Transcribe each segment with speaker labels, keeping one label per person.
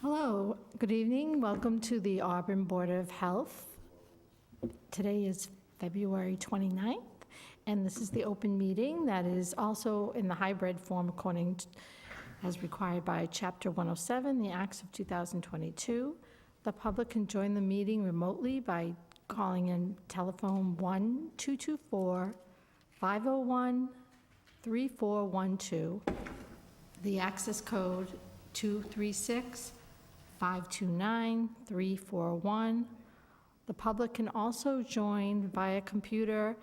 Speaker 1: Hello, good evening. Welcome to the Auburn Board of Health. Today is February 29th, and this is the open meeting that is also in the hybrid form as required by Chapter 107, the Acts of 2022. The public can join the meeting remotely by calling in telephone 1-224-501-3412. The access code 236-529-341. The public can also join via computer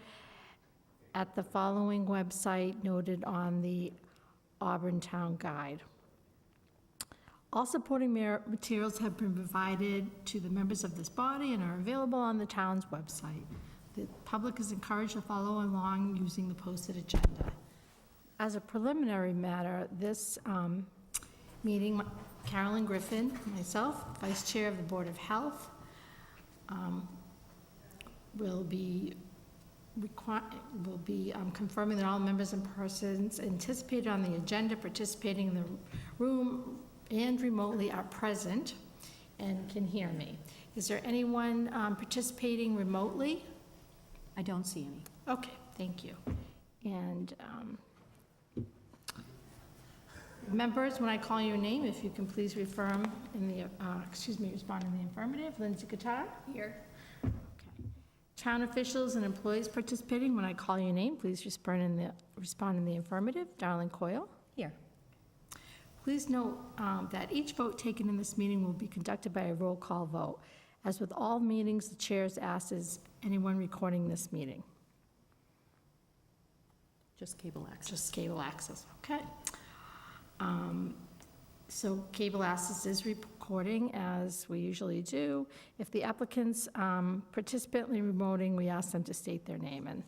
Speaker 1: at the following website noted on the Auburn Town Guide. All supporting materials have been provided to the members of this body and are available on the town's website. The public is encouraged to follow along using the posted agenda. As a preliminary matter, this meeting, Carolyn Griffin, myself, Vice Chair of the Board of Health, will be confirming that all members and persons anticipated on the agenda participating in the room and remotely are present and can hear me. Is there anyone participating remotely?
Speaker 2: I don't see any.
Speaker 1: Okay, thank you. And members, when I call your name, if you can please respond in the affirmative. Lindsay Guitar?
Speaker 2: Here.
Speaker 1: Okay. Town officials and employees participating, when I call your name, please respond in the affirmative. Darlene Coyle?
Speaker 2: Here.
Speaker 1: Please note that each vote taken in this meeting will be conducted by a roll call vote. As with all meetings, the chair is asked, is anyone recording this meeting?
Speaker 2: Just cable access.
Speaker 1: Just cable access, okay. So cable access is recording, as we usually do. If the applicants participantly remoting, we ask them to state their name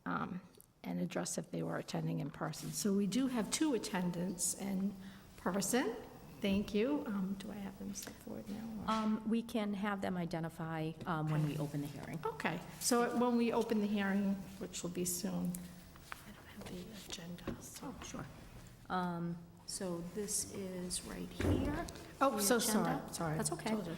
Speaker 1: and address if they were attending in person. So we do have two attendants in person. Thank you. Do I have them step forward now?
Speaker 2: We can have them identify when we open the hearing.
Speaker 1: Okay, so when we open the hearing, which will be soon, I don't have the agenda, so.
Speaker 2: Oh, sure. So this is right here.
Speaker 1: Oh,
Speaker 2: the
Speaker 1: so
Speaker 2: agenda.
Speaker 1: sorry.
Speaker 2: That's okay.
Speaker 1: Told you.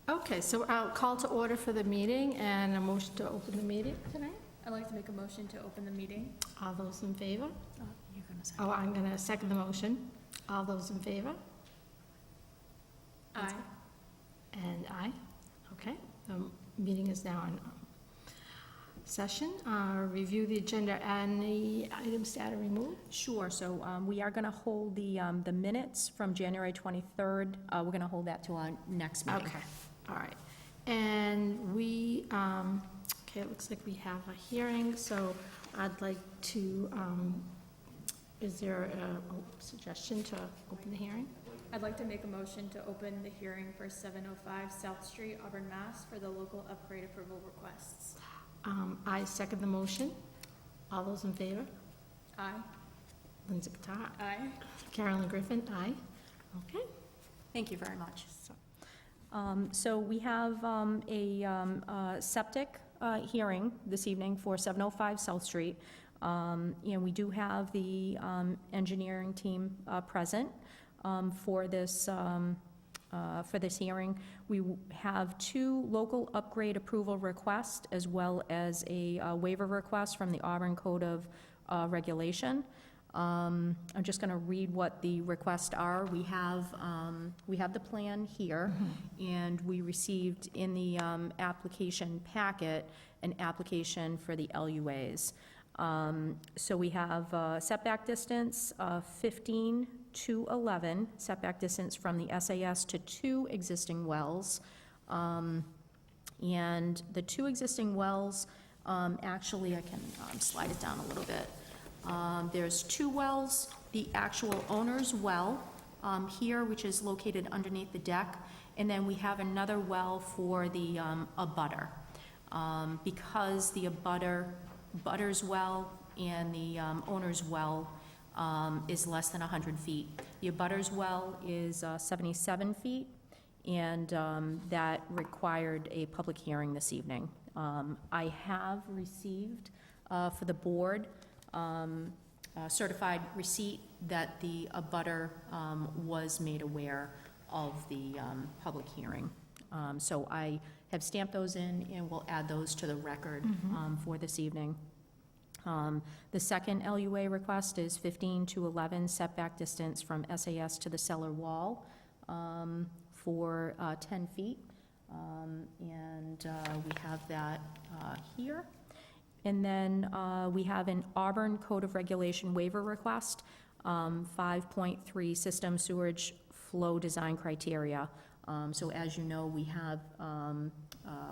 Speaker 1: Okay, so I'll call to order for the meeting and a motion to open the meeting tonight.
Speaker 3: I'd like to make a motion to open the meeting.
Speaker 1: All those in favor?
Speaker 2: You're gonna say.
Speaker 1: Oh, I'm going to second the motion. All those in favor?
Speaker 3: Aye.
Speaker 1: And aye. Okay, the meeting is now in session. Review the agenda. Any items to add or remove?
Speaker 2: Sure, so we are gonna hold the minutes from January 23rd. We're gonna hold that to our next meeting.
Speaker 1: Okay, all right. And we, okay, it looks like we have a hearing, so I'd like to, is there a suggestion to open the hearing?
Speaker 3: I'd like to make a motion to open the hearing for 705 South Street, Auburn, Mass. for the local upgrade approval requests.
Speaker 1: I second the motion. All those in favor?
Speaker 3: Aye.
Speaker 1: Lindsay Guitar.
Speaker 3: Aye.
Speaker 1: Carolyn Griffin, aye. Okay.
Speaker 2: Thank you very much. So we have a septic hearing this evening for 705 South Street. And we do have the engineering team present for this hearing. We have two local upgrade approval requests as well as a waiver request from the Auburn Code of Regulation. I'm just going to read what the requests are. We have the plan here, and we received in the application packet an application for the LUAs. So we have setback distance of 15 to 11, setback distance from the SAS to two existing wells. And the two existing wells, actually I can slide it down a little bit. There's two wells, the actual owner's well here, which is located underneath the deck, and then we have another well for the abutter. Because the abutter's well and the owner's well is less than 100 feet. The abutter's well is 77 feet, and that required a public hearing this evening. I have received for the board certified receipt that the abutter was made aware of the public hearing. So I have stamped those in, and we'll add those to the record for this evening. The second LUA request is 15 to 11 setback distance from SAS to the cellar wall for 10 feet. And we have that here. And then we have an Auburn Code of Regulation waiver request, 5.3 system sewage flow design criteria. So as you know, we have,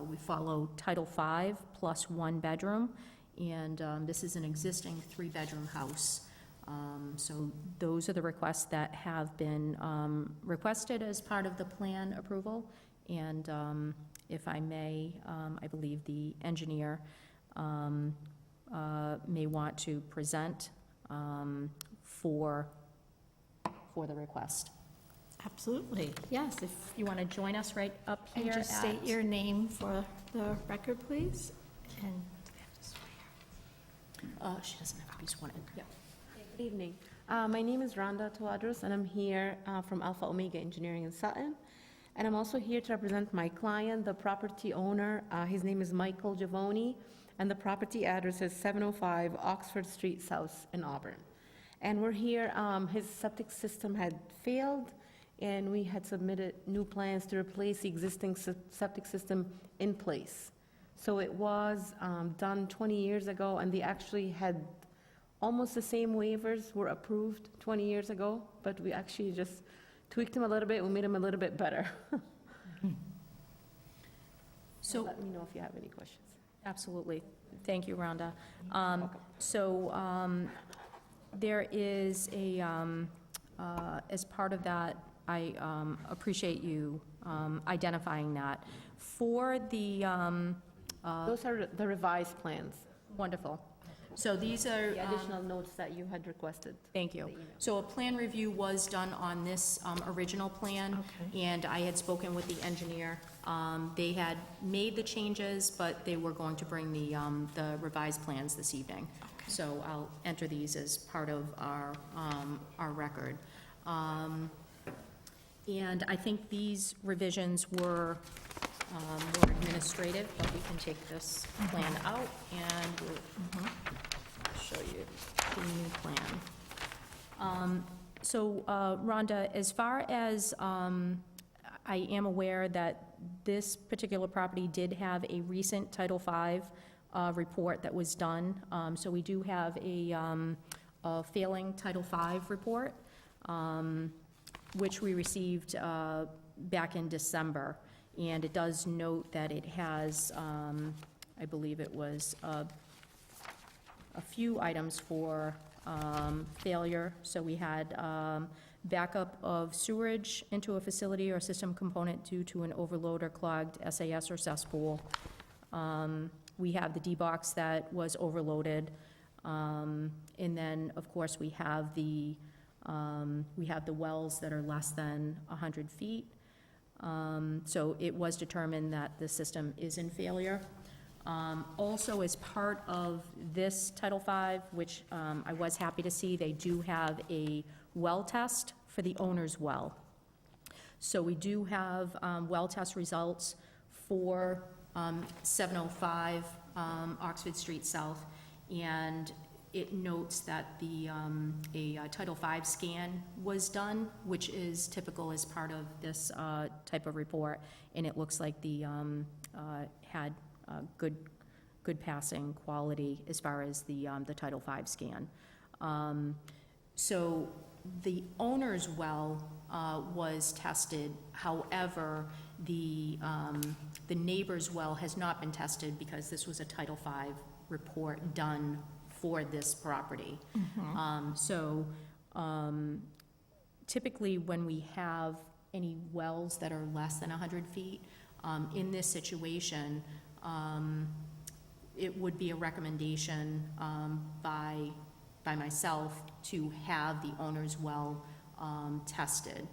Speaker 2: we follow Title V plus 1 bedroom, and this is an existing 3-bedroom house. So those are the requests that have been requested as part of the plan approval. And if I may, I believe the engineer may want to present for the request.
Speaker 1: Absolutely, yes. If
Speaker 2: You want to join us right up
Speaker 1: And
Speaker 2: here
Speaker 1: just state
Speaker 2: at-
Speaker 1: your name for the record, please. And
Speaker 2: She doesn't have to be sworn in. Yep.
Speaker 4: Good evening. My name is Rhonda Tawadros, and I'm here from Alpha Omega Engineering in Sutton. And I'm also here to represent my client, the property owner. His name is Michael Giavoni, and the property address is 705 Oxford Street South in Auburn. And we're here, his septic system had failed, and we had submitted new plans to replace the existing septic system in place. So it was done 20 years ago, and they actually had almost the same waivers were approved 20 years ago, but we actually just tweaked them a little bit, we made them a little bit better.
Speaker 2: So,
Speaker 4: Let me know if you have any questions.
Speaker 2: absolutely. Thank you, Rhonda.
Speaker 4: Welcome.
Speaker 2: So there is a, as part of that, I appreciate you identifying that. For the,
Speaker 4: Those are the revised plans,
Speaker 2: wonderful. So these are.
Speaker 4: the additional notes that you had requested.
Speaker 2: Thank you.
Speaker 4: The email.
Speaker 2: So a plan review was done on this original plan.
Speaker 1: Okay.
Speaker 2: And I had spoken with the engineer. They had made the changes, but they were going to bring the revised plans this evening.
Speaker 1: Okay.
Speaker 2: So I'll enter these as part of our record. And I think these revisions were more administrative, but we can take this plan out and we'll show you the new plan. So, Rhonda, as far as, I am aware that this particular property did have a recent Title V report that was done. So we do have a failing Title V report, which we received back in December. And it does note that it has, I believe it was a few items for failure. So we had backup of sewerage into a facility or system component due to an overload or clogged SAS or cesspool. We have the D-box that was overloaded. And then, of course, we have the wells that are less than 100 feet. So it was determined that the system is in failure. Also, as part of this Title V, which I was happy to see, they do have a well test for the owner's well. So we do have well test results for 705 Oxford Street South, and it notes that a Title V scan was done, which is typical as part of this type of report, and it looks like the had good passing quality as far as the Title V scan. So the owner's well was tested. However, the neighbor's well has not been tested because this was a Title V report done for this property. So typically, when we have any wells that are less than 100 feet, in this situation, it would be a recommendation by myself to have the owner's well tested.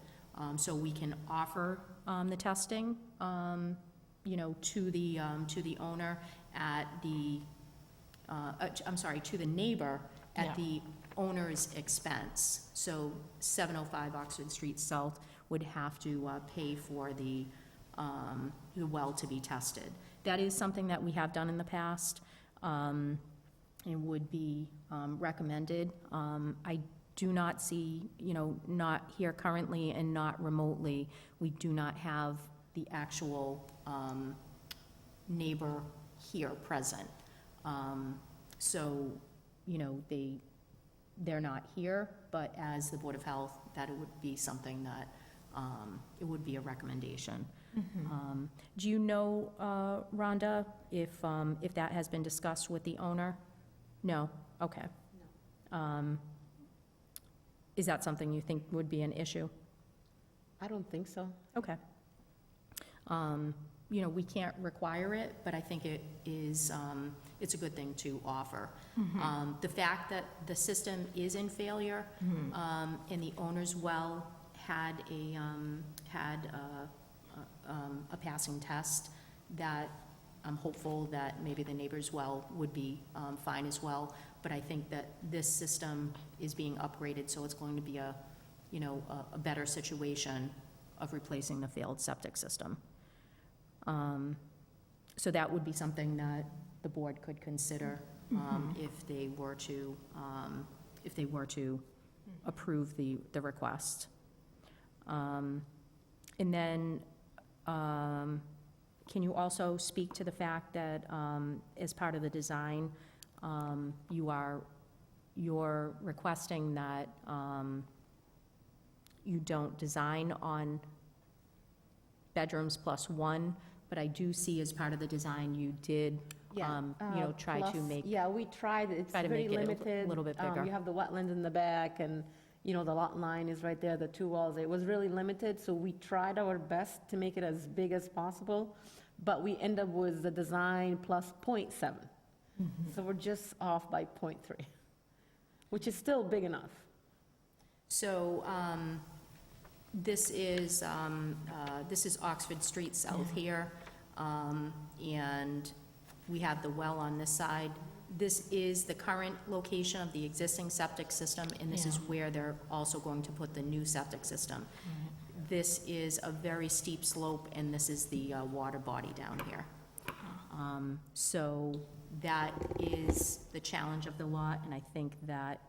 Speaker 2: So we can offer the testing, to the owner at the, to the neighbor at
Speaker 1: Yeah.
Speaker 2: the owner's expense. So 705 Oxford Street South would have to pay for the well to be tested. That is something that we have done in the past, and would be recommended. I do not see, not here currently and not remotely, we do not have the actual neighbor here present. So, they're not here, but as the Board of Health, that it would be something that, it would be a recommendation. Do you know, Rhonda, if that has been discussed with the owner? No? Okay. Is that something you think would be an issue?
Speaker 4: I don't think so.
Speaker 2: Okay. We can't require it, but I think it is, it's a good thing to offer. The fact that the system is in failure, and the owner's well had a passing test, that I'm hopeful that maybe the neighbor's well would be fine as well. But I think that this system is being upgraded, so it's going to be a better situation of replacing the failed septic system. So that would be something that the board could consider if they were to approve the request. And then, can you also speak to the fact that as part of the design, you're requesting that you don't design on bedrooms plus one, but I do see as part of the design, you did, try to
Speaker 4: Plus,
Speaker 2: make,
Speaker 4: Yeah, we tried, it's
Speaker 2: try to
Speaker 4: very
Speaker 2: make it
Speaker 4: limited.
Speaker 2: a little bit bigger.
Speaker 4: You have the wetlands in the back, and, the lot line is right there, the two walls. It was really limited, so we tried our best to make it as big as possible, but we end up with the design plus 0.7. So we're just off by 0.3, which is still big enough.
Speaker 2: So, this is Oxford Street South here, and we have the well on this side. This is the current location of the existing septic system, and this is where they're also going to put the new septic system. This is a very steep slope, and this is the water body down here. So that is the challenge of the lot, and I think that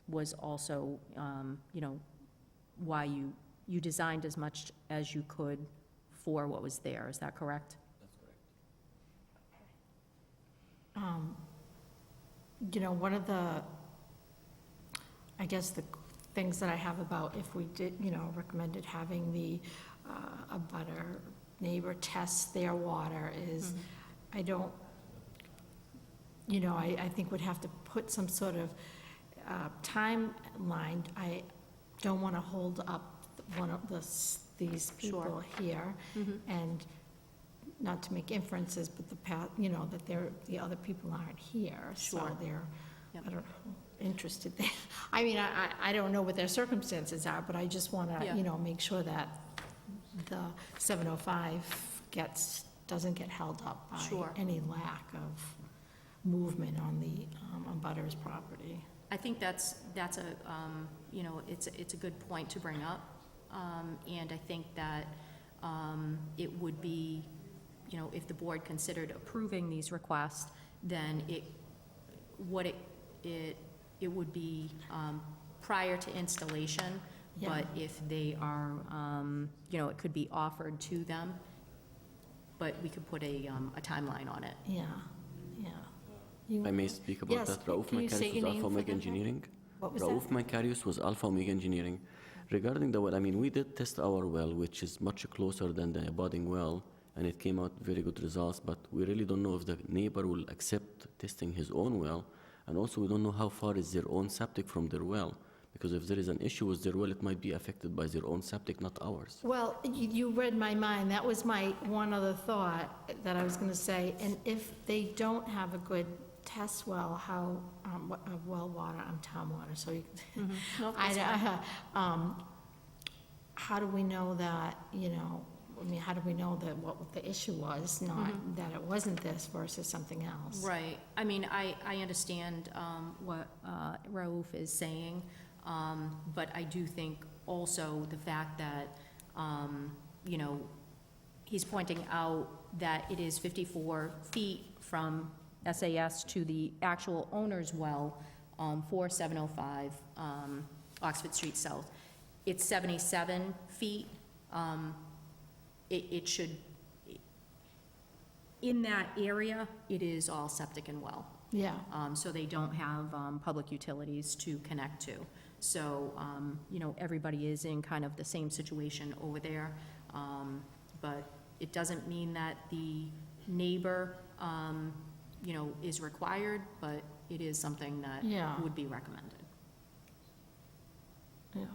Speaker 2: was also, why you designed as much as you could for what was there. Is that correct?
Speaker 1: One of the, I guess, the things that I have about if we did, recommended having the, a butter neighbor test their water is, I don't, I think would have to put some sort of timeline. I don't want to hold up one of these people here, and not to make inferences, but that the other people aren't here, so
Speaker 2: Sure.
Speaker 1: they're,
Speaker 2: Yep.
Speaker 1: I don't know, interested. I mean, I don't know what their circumstances are, but I just want to,
Speaker 2: Yeah.
Speaker 1: make sure that the 705 doesn't get held up by
Speaker 2: Sure.
Speaker 1: any lack of movement on the, on Butter's property.
Speaker 2: I think that's a, it's a good point to bring up. And I think that it would be, if the board considered approving these requests, then it would be prior to installation,
Speaker 1: Yeah.
Speaker 2: but if they are, it could be offered to them, but we could put a timeline on it.
Speaker 1: Yeah.
Speaker 5: I may speak about
Speaker 1: Yes,
Speaker 5: that. Raouf
Speaker 1: can you say
Speaker 5: Makarios
Speaker 1: your
Speaker 5: was
Speaker 1: name
Speaker 5: Alpha
Speaker 1: for
Speaker 5: Omega
Speaker 1: the-
Speaker 5: Engineering.
Speaker 1: What was that?
Speaker 5: Raouf Makarios was Alpha Omega Engineering. Regarding the well, we did test our well, which is much closer than the abutting well, and it came out very good results, but we really don't know if the neighbor will accept testing his own well, and also we don't know how far is their own septic from their well, because if there is an issue with their well, it might be affected by their own septic, not ours.
Speaker 1: Well, you read my mind. That was my one other thought that I was going to say. And if they don't have a good test well, how, well water, town water, so you,
Speaker 2: No, that's fine.
Speaker 1: how do we know that, how do we know that what the issue was, not that it wasn't this versus something else?
Speaker 2: Right. I understand what Raouf is saying, but I do think also the fact that you know, he's pointing out that it is 54 feet from SAS to the actual owner's well for 705 Oxford Street South. It's 77 feet. It should, in that area, it is all septic and well.
Speaker 1: Yeah,
Speaker 2: So they don't have public utilities to connect to. So, you know, everybody is in kind of the same situation over there. But it doesn't mean that the neighbor, you know, is required, but it is something that
Speaker 1: Yeah.
Speaker 2: would be recommended.
Speaker 1: yeah.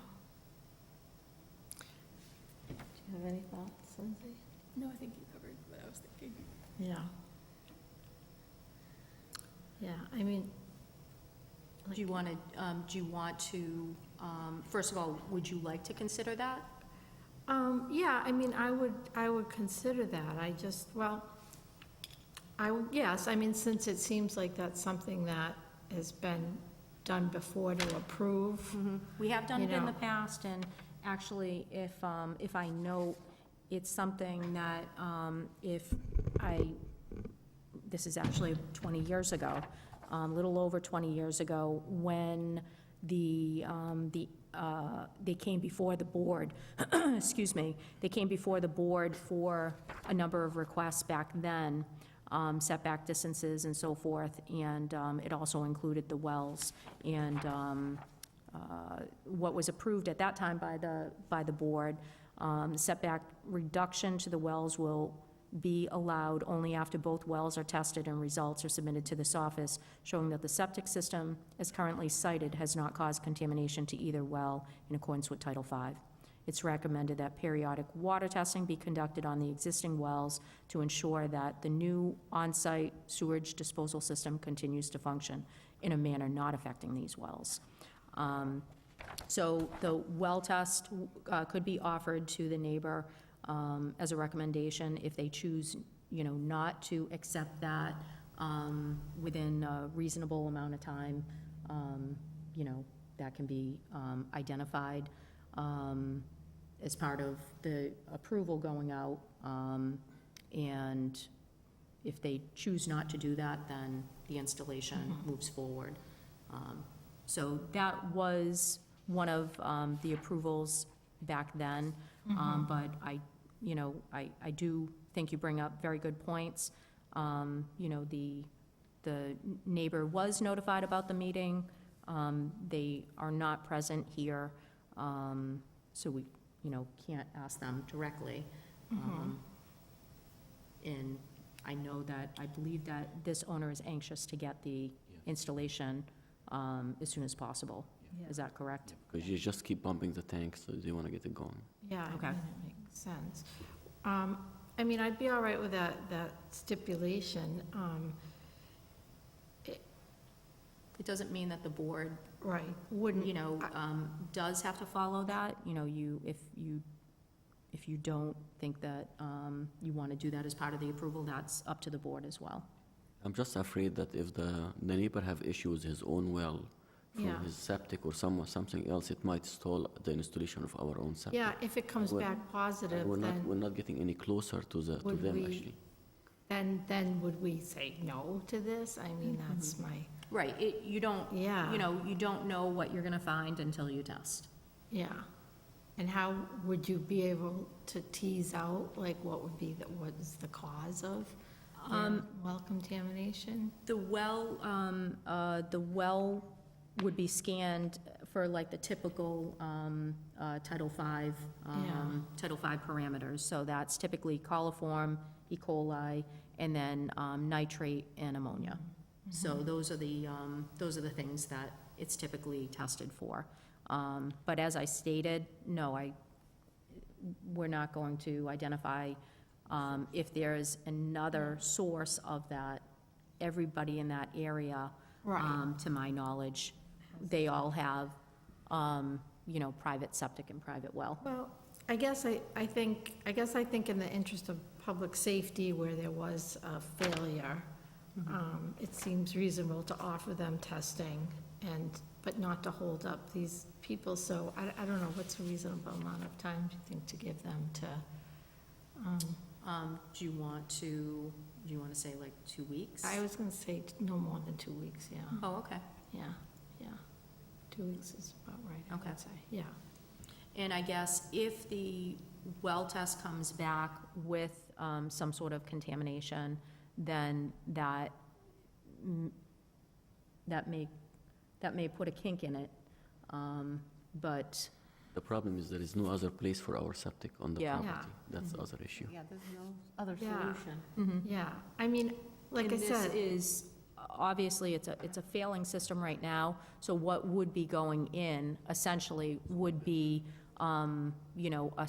Speaker 4: Do you have any thoughts, Lindsay?
Speaker 3: No, I think you covered what I was thinking.
Speaker 1: Yeah. Yeah, I mean,
Speaker 2: Do you want to, first of all, would you like to consider that?
Speaker 1: yeah, I mean, I would consider that. I just, well, yes, I mean, since it seems like that's something that has been done before to approve.
Speaker 2: We have done
Speaker 1: You
Speaker 2: it in the
Speaker 1: know.
Speaker 2: past, and actually, if I know it's something that, this is actually 20 years ago, a little over 20 years ago, when they came before the board, excuse me, they came before the board for a number of requests back then, setback distances and so forth, and it also included the wells. And what was approved at that time by the board, setback reduction to the wells will be allowed only after both wells are tested and results are submitted to this office, showing that the septic system as currently cited has not caused contamination to either well in accordance with Title V. It's recommended that periodic water testing be conducted on the existing wells to ensure that the new on-site sewage disposal system continues to function in a manner not affecting these wells. So the well test could be offered to the neighbor as a recommendation if they choose, you know, not to accept that within a reasonable amount of time. You know, that can be identified as part of the approval going out. And if they choose not to do that, then the installation moves forward. So that was one of the approvals back then. But you know, I do think you bring up very good points. You know, the neighbor was notified about the meeting. They are not present here, so we, you know, can't ask them directly. And I know that, I believe that this owner is anxious to get the installation as soon as possible. Is that correct?
Speaker 5: Because you just keep pumping the tank, so they want to get it going.
Speaker 1: Yeah, I
Speaker 2: Okay.
Speaker 1: mean, it makes sense. I mean, I'd be all right with that stipulation.
Speaker 2: It doesn't mean that the board,
Speaker 1: Right, wouldn't,
Speaker 2: you know, does have to follow that. You know, if you don't think that you want to do that as part of the approval, that's up to the board as well.
Speaker 5: I'm just afraid that if the neighbor have issues with his own well, from
Speaker 1: Yeah.
Speaker 5: his septic or something else, it might stall the installation of our own septic.
Speaker 1: yeah, if it comes
Speaker 5: Well,
Speaker 1: back positive,
Speaker 5: We're
Speaker 1: then,
Speaker 5: not getting any closer to
Speaker 1: Would
Speaker 5: them,
Speaker 1: we-
Speaker 5: actually.
Speaker 1: then would we say no to this? I mean, that's my,
Speaker 2: Right, you don't,
Speaker 1: yeah.
Speaker 2: you know, you don't know what you're going to find until you test.
Speaker 1: Yeah. And how would you be able to tease out, like, what would be, what is the cause of well contamination?
Speaker 2: The well would be scanned for like the typical Title V, Title V parameters. So that's typically coliform, E. coli, and then nitrate and ammonia. So those are the things that it's typically tested for. But as I stated, no, we're not going to identify if there's another source of that. Everybody in that area,
Speaker 1: Right.
Speaker 2: to my knowledge, they all have, you know, private septic and private well.
Speaker 1: Well, I guess I think in the interest of public safety, where there was a failure, it seems reasonable to offer them testing but not to hold up these people, so I don't know, what's a reasonable amount of time, do you think, to give them to,
Speaker 2: Do you want to say like 2 weeks?
Speaker 1: I was gonna say no more than 2 weeks, yeah,
Speaker 2: Oh, okay.
Speaker 1: yeah, yeah. 2 weeks is about right, I
Speaker 2: Okay.
Speaker 1: would say, yeah.
Speaker 2: And I guess if the well test comes back with some sort of contamination, then that may put a kink in it. But,
Speaker 5: The problem is there is no other place for our septic on the
Speaker 2: Yeah.
Speaker 5: property.
Speaker 1: Yeah.
Speaker 5: That's the other issue.
Speaker 4: Yeah, there's no other
Speaker 1: Yeah.
Speaker 4: solution.
Speaker 1: Yeah, I mean, like I said.
Speaker 2: And this is, obviously, it's a failing system right now, so what would be going in essentially would be, a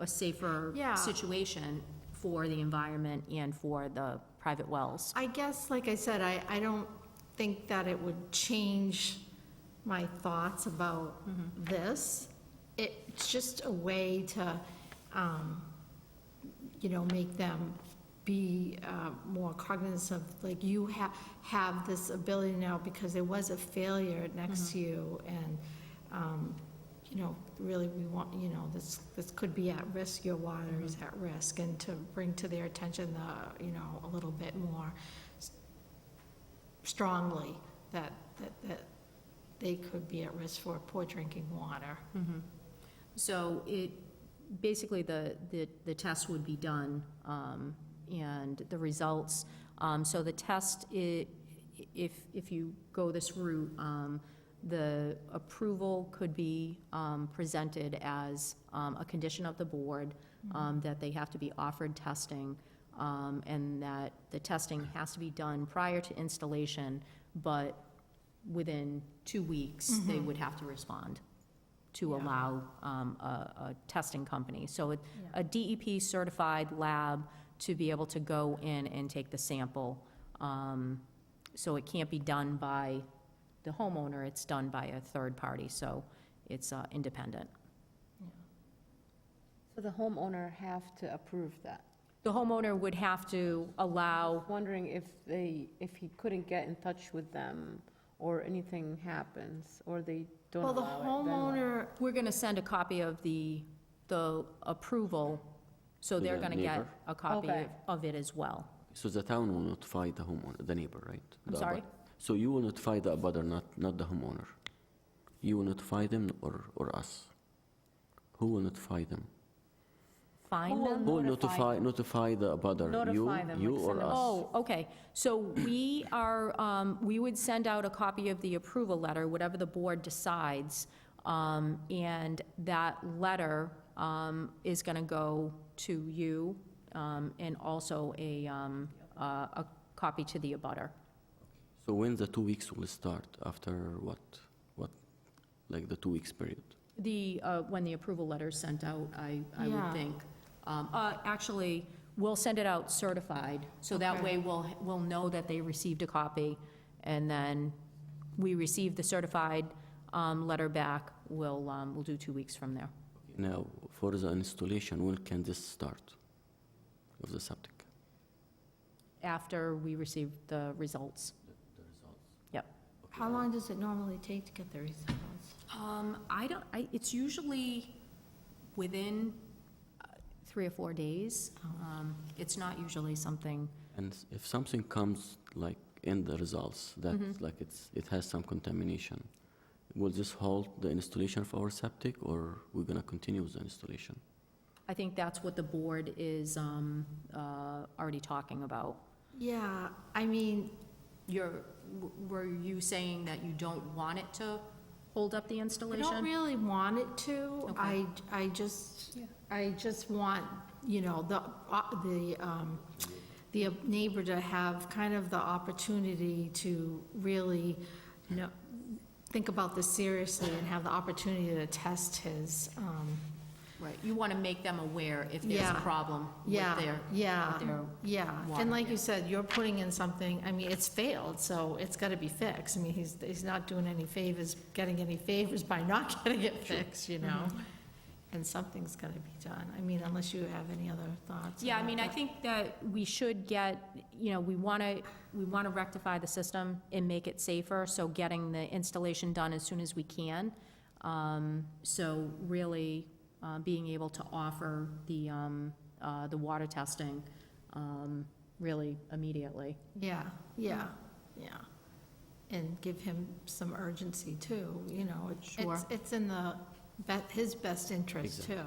Speaker 2: safer
Speaker 1: Yeah.
Speaker 2: situation for the environment and for the private wells.
Speaker 1: I guess, like I said, I don't think that it would change my thoughts about this. It's just a way to, make them be more cognizant of, like, you have this ability now because there was a failure next to you, and, really, we want, this could be at risk, your water is at risk, and to bring to their attention a little bit more strongly that they could be at risk for poor drinking water.
Speaker 2: So basically, the test would be done, and the results, so the test, if you go this route, the approval could be presented as a condition of the board, that they have to be offered testing, and that the testing has to be done prior to installation, but within 2 weeks, they would have to respond to
Speaker 1: Yeah.
Speaker 2: allow a testing company. So a DEP certified lab to be able to go in and take the sample. So it can't be done by the homeowner, it's done by a third party, so it's independent.
Speaker 4: So the homeowner have to approve that.
Speaker 2: The homeowner would have to allow,
Speaker 4: Wondering if he couldn't get in touch with them, or anything happens, or they don't
Speaker 1: Well, the
Speaker 4: allow it, then what?
Speaker 1: homeowner,
Speaker 2: we're gonna send a copy of the approval, so
Speaker 5: To
Speaker 2: they're
Speaker 5: the
Speaker 2: gonna get
Speaker 5: neighbor?
Speaker 2: a copy
Speaker 4: Okay.
Speaker 2: of it as well.
Speaker 5: So the town will notify the homeowner, the neighbor, right?
Speaker 2: I'm
Speaker 5: The
Speaker 2: sorry?
Speaker 5: abut- So you will notify the abutter, not the homeowner? You will notify them or us? Who will notify them?
Speaker 2: Find
Speaker 4: Who
Speaker 2: them?
Speaker 5: Who will
Speaker 4: Notify.
Speaker 5: notify the abutter?
Speaker 4: Notify them,
Speaker 5: You
Speaker 4: like
Speaker 5: or
Speaker 4: send them-
Speaker 5: us?
Speaker 2: Oh, okay. So we would send out a copy of the approval letter, whatever the board decides, and that letter is going to go to you, and also a copy to the abutter.
Speaker 5: So when the 2 weeks will start? After what? Like the 2 weeks period?
Speaker 2: When the approval letter is sent out, I
Speaker 1: Yeah.
Speaker 2: would think. Actually, we'll send it out certified, so that
Speaker 1: Okay.
Speaker 2: way we'll know that they received a copy, and then we receive the certified letter back, we'll do 2 weeks from there.
Speaker 5: Now, for the installation, when can this start of the septic?
Speaker 2: After we receive the results. Yep.
Speaker 1: how long does it normally take to get the results?
Speaker 2: It's usually within 3 or 4 days. It's not usually something,
Speaker 5: And if something comes like in the results that like it has some contamination, will this halt the installation of our septic, or we're gonna continue the installation?
Speaker 2: I think that's what the board is already talking about.
Speaker 1: Yeah, I mean,
Speaker 2: Were you saying that you don't want it to hold up the
Speaker 1: I
Speaker 2: installation?
Speaker 1: don't really want it to.
Speaker 2: Okay.
Speaker 1: I just want, the neighbor to have kind of the opportunity to really, think about this seriously and have the opportunity to test his,
Speaker 2: Right, you want to make them aware if there's a
Speaker 1: Yeah.
Speaker 2: problem with
Speaker 1: yeah,
Speaker 2: their,
Speaker 1: yeah,
Speaker 2: with their
Speaker 1: yeah.
Speaker 2: water,
Speaker 1: And like
Speaker 2: yeah.
Speaker 1: you said, you're putting in something, I mean, it's failed, so it's gotta be fixed. I mean, he's not doing any favors, getting any favors by not getting it fixed, and something's got to be done. I mean, unless you have any other thoughts.
Speaker 2: Yeah, I
Speaker 1: about
Speaker 2: mean, I
Speaker 1: that.
Speaker 2: think that we should get, we want to rectify the system and make it safer, so getting the installation done as soon as we can. So really, being able to offer the water testing, really immediately.
Speaker 1: Yeah, yeah, yeah. And give him some urgency too, you know.
Speaker 2: Sure.
Speaker 1: It's in his best interest
Speaker 5: Exactly.
Speaker 1: too.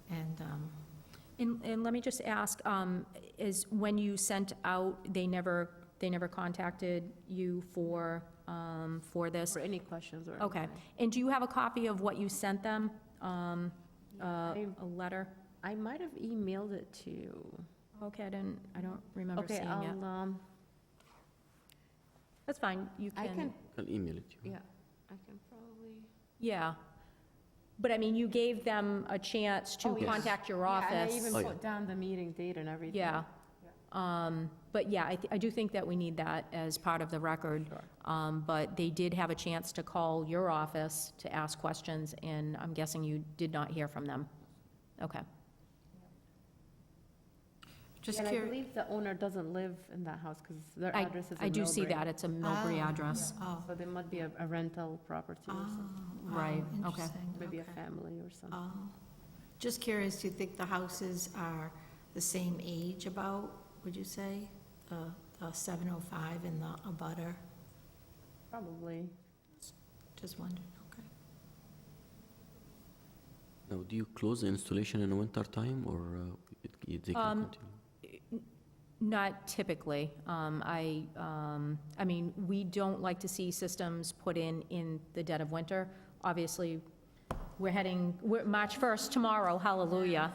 Speaker 1: And,
Speaker 2: And let me just ask, is when you sent out, they never contacted you for this?
Speaker 4: For any questions or
Speaker 2: Okay.
Speaker 4: anything.
Speaker 2: And do you have a copy of what you sent them? A letter?
Speaker 4: I might have emailed it to you.
Speaker 2: Okay, I don't remember
Speaker 4: Okay,
Speaker 2: seeing it.
Speaker 4: I'll,
Speaker 2: That's fine, you
Speaker 4: I
Speaker 2: can,
Speaker 4: can,
Speaker 5: I'll email it to you.
Speaker 4: yeah, I can probably.
Speaker 2: yeah. But I mean, you gave them a chance to
Speaker 4: Oh, yes.
Speaker 2: contact your
Speaker 4: Yeah, and I
Speaker 2: office.
Speaker 4: even
Speaker 5: Oh, yeah.
Speaker 4: put down the meeting date and everything.
Speaker 2: Yeah. But yeah, I do think that we need that as part of the record.
Speaker 4: Sure.
Speaker 2: But they did have a chance to call your office to ask questions, and I'm guessing you did not hear from them. Okay.
Speaker 1: just
Speaker 4: And I
Speaker 1: curious.
Speaker 4: believe the owner doesn't live in that house because their
Speaker 2: I
Speaker 4: address is in
Speaker 2: I do see
Speaker 4: Millbrae.
Speaker 2: that, it's a Millbrae
Speaker 1: Ah,
Speaker 2: address.
Speaker 1: Oh,
Speaker 4: So there might be a rental property or something,
Speaker 2: Right, okay.
Speaker 1: Interesting,
Speaker 4: maybe a
Speaker 1: okay.
Speaker 4: family or something.
Speaker 1: Oh. Just curious, do you think the houses are the same age about, would you say? The 705 and the abutter?
Speaker 4: Probably.
Speaker 1: Just wondered, okay.
Speaker 5: Now, do you close the installation in the winter time, or they can continue?
Speaker 2: Not typically. I mean, we don't like to see systems put in the dead of winter. Obviously, we're March 1st tomorrow, hallelujah.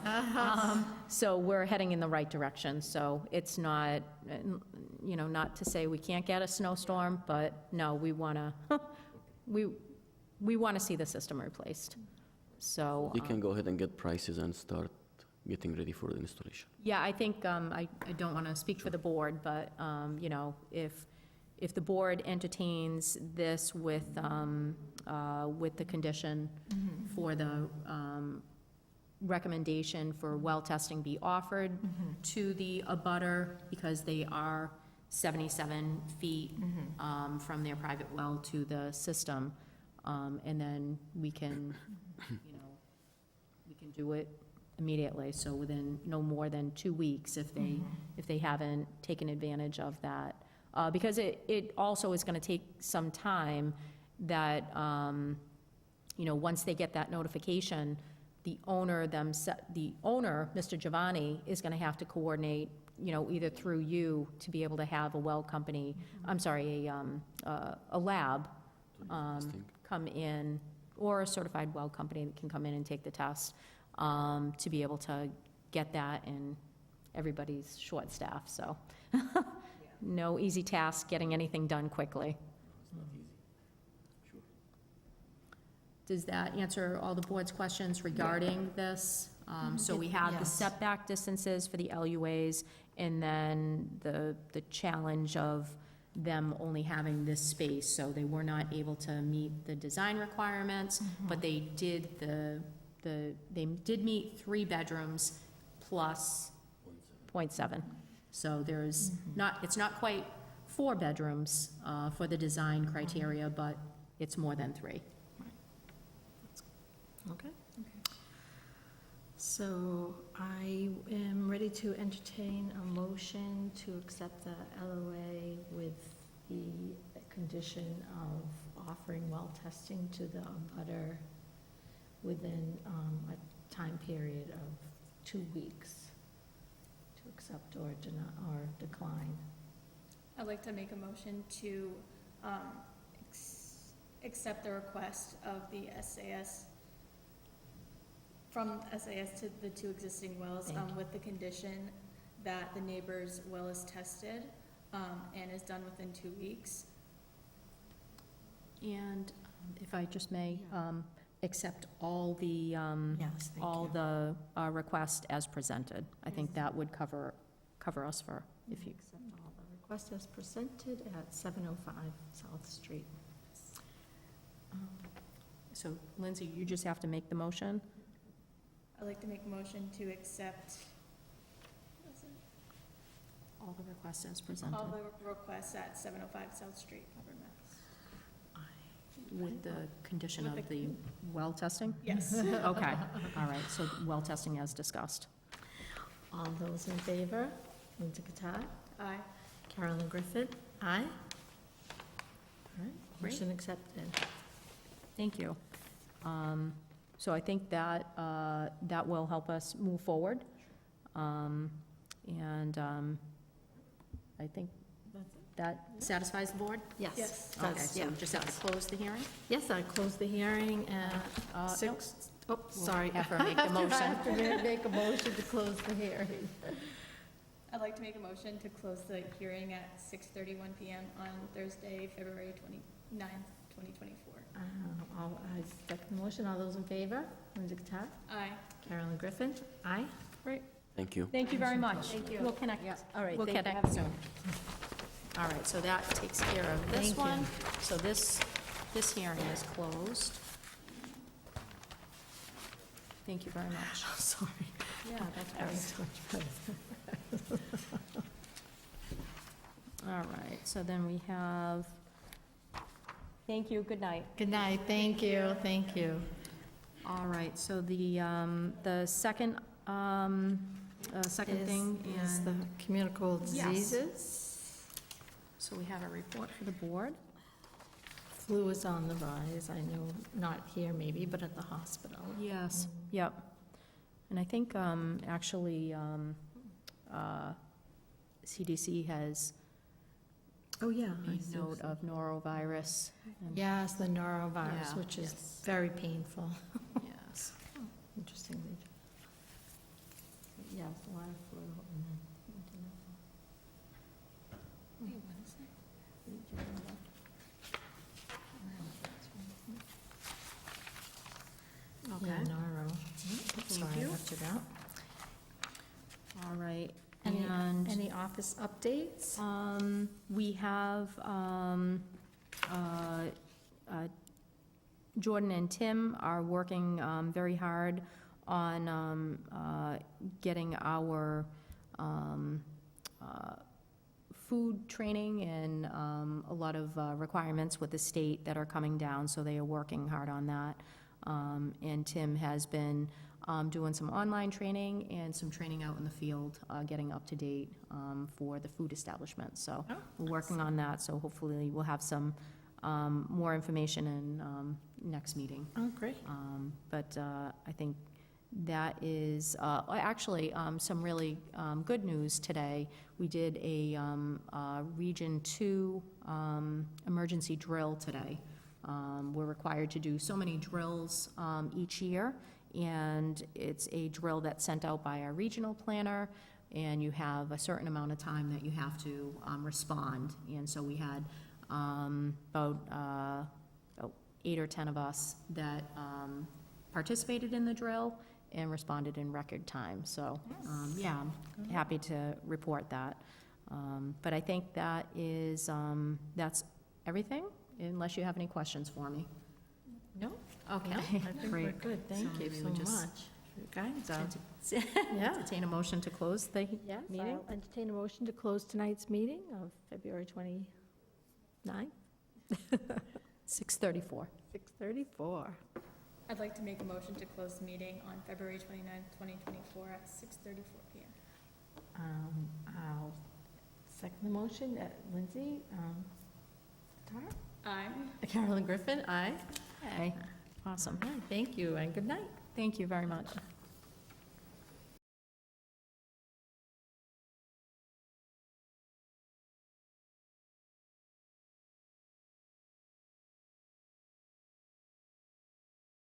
Speaker 2: So we're heading in the right direction, so it's not, not to say we can't get a snowstorm, but no, we want to, we want to see the system replaced, so.
Speaker 5: You can go ahead and get prices and start getting ready for the installation.
Speaker 2: Yeah, I think, I don't want to speak for the board, but, if the board entertains this with the condition for the recommendation for well testing be offered to the abutter, because they are 77 feet from their private well to the system, and then we can, we can do it immediately, so within no more than 2 weeks if they haven't taken advantage of that. Because it also is going to take some time that, once they get that notification, the owner, Mr. Giovanni, is going to have to coordinate, either through you to be able to have a well company, a lab
Speaker 5: Testing.
Speaker 2: come in, or a certified well company that can come in and take the test, to be able to get that, and everybody's short-staffed, so. No easy task getting anything done quickly. Does that answer all the board's questions regarding this? So we have the
Speaker 1: Yes.
Speaker 2: setback distances for the LUAs, and then the challenge of them only having this space, so they were not able to meet the design requirements, but they did they did meet 3 bedrooms plus .7. So there's it's not quite 4 bedrooms for the design criteria, but it's more than 3.
Speaker 1: Okay. So I am ready to entertain a motion to accept the LOA with the condition of offering well testing to the abutter within a time period of 2 weeks to accept or decline.
Speaker 3: I'd like to make a motion to accept the request of the SAS, from SAS to the 2 existing wells,
Speaker 1: Thank you.
Speaker 3: with the condition that the neighbor's well is tested and is done within 2 weeks.
Speaker 2: And if I just may, accept all the,
Speaker 1: Yes, thank
Speaker 2: all
Speaker 1: you.
Speaker 2: the requests as presented. I think that would cover us for, if you,
Speaker 1: Accept all the requests as presented at 705 South Street.
Speaker 2: so Lindsay, you just have to make the motion?
Speaker 3: I'd like to make a motion to accept
Speaker 2: All the requests as presented,
Speaker 3: all the requests at 705 South Street, Auburn, Mass.
Speaker 2: with the condition
Speaker 3: With
Speaker 2: of
Speaker 3: the-
Speaker 2: the well testing?
Speaker 3: Yes.
Speaker 2: Okay, all right, so well testing as discussed.
Speaker 1: All those in favor? Linda Katai?
Speaker 3: Aye.
Speaker 1: Carolyn Griffin? Aye. All right,
Speaker 2: Great.
Speaker 1: motion accepted.
Speaker 2: Thank you. So I think that, that will help us move forward. And I think that satisfies the board?
Speaker 1: Yes.
Speaker 3: Yes.
Speaker 2: Okay,
Speaker 1: does,
Speaker 2: so
Speaker 1: yeah,
Speaker 2: we just have
Speaker 1: does.
Speaker 2: to close the hearing?
Speaker 1: Yes, I close the hearing at
Speaker 2: nope.
Speaker 1: 6, oh, sorry.
Speaker 2: have her make the
Speaker 1: I
Speaker 2: motion.
Speaker 1: have to make a motion to close the hearing.
Speaker 3: I'd like to make a motion to close the hearing at 6:31 PM on Thursday, February 29th, 2024.
Speaker 1: I second the motion. All those in favor? Linda Katai?
Speaker 3: Aye.
Speaker 1: Carolyn Griffin? Aye.
Speaker 2: Great.
Speaker 5: Thank you.
Speaker 2: Thank you very much.
Speaker 1: Thank you.
Speaker 2: We'll connect.
Speaker 1: All right,
Speaker 2: We'll
Speaker 1: thank you.
Speaker 2: connect soon. All right, so that takes care of this
Speaker 1: Thank you.
Speaker 2: one. So this hearing is closed. Thank you very much.
Speaker 1: Sorry.
Speaker 2: Yeah, that's
Speaker 1: That
Speaker 2: great.
Speaker 1: was so much better.
Speaker 2: All right, so then we have, thank you, good night.
Speaker 1: Good night, thank you, thank you.
Speaker 2: All right, so the second, second thing
Speaker 1: Is the
Speaker 2: is,
Speaker 1: communicable
Speaker 2: Yes.
Speaker 1: diseases.
Speaker 2: so we have a report for the board.
Speaker 1: Flu is on the rise, I know, not here maybe, but at the hospital.
Speaker 2: Yes, yep. And I think, actually, CDC has
Speaker 1: Oh, yeah. I
Speaker 2: made
Speaker 1: see.
Speaker 2: note of norovirus. and-
Speaker 1: Yes, the norovirus,
Speaker 2: Yeah,
Speaker 1: which is
Speaker 2: yes.
Speaker 1: very painful,
Speaker 2: Yes.
Speaker 1: interestingly. Yes, a lot of flu. and then-
Speaker 2: Okay.
Speaker 1: Yeah, noro. Sorry, I
Speaker 2: you.
Speaker 1: left it out.
Speaker 2: All right,
Speaker 1: Any,
Speaker 2: and.
Speaker 1: any office updates?
Speaker 2: We have, Jordan and Tim are working, very hard on, getting our, food training and, a lot of, requirements with the state that are coming down, so they are working hard on that. And Tim has been, doing some online training and some training out in the field, getting up to date for the food establishment. So
Speaker 1: Oh,
Speaker 2: we're working on that, so hopefully we'll have some more information in next meeting.
Speaker 1: Oh, great.
Speaker 2: But I think that is, actually, some really good news today. We did a Region 2 emergency drill today. We're required to do so many drills each year, and it's a drill that's sent out by our regional planner, and you have a certain amount of time that you have to respond. And so we had about 8 or 10 of us that participated in the drill and responded in record time. So, yeah, I'm happy to report that. But I think that is, that's everything, unless you have any questions for me.
Speaker 1: No?
Speaker 2: Okay,
Speaker 1: No, I think we're
Speaker 2: great.
Speaker 1: good, thank
Speaker 2: So
Speaker 1: you
Speaker 2: we
Speaker 1: so
Speaker 2: would just
Speaker 1: much. Your guidance,
Speaker 2: Yeah. Entertain a motion to close the
Speaker 1: Yes,
Speaker 2: meeting?
Speaker 1: I'll entertain a motion to close tonight's meeting of February 29th,
Speaker 2: 6:34.
Speaker 1: 6:34.
Speaker 3: I'd like to make a motion to close the meeting on February 29th, 2024 at 6:34 PM.
Speaker 1: I'll second the motion. Lindsay, Tara?
Speaker 3: Aye.
Speaker 1: Carolyn Griffin, aye.
Speaker 2: Okay, awesome.
Speaker 1: Thank you, and good night.
Speaker 2: Thank you very much.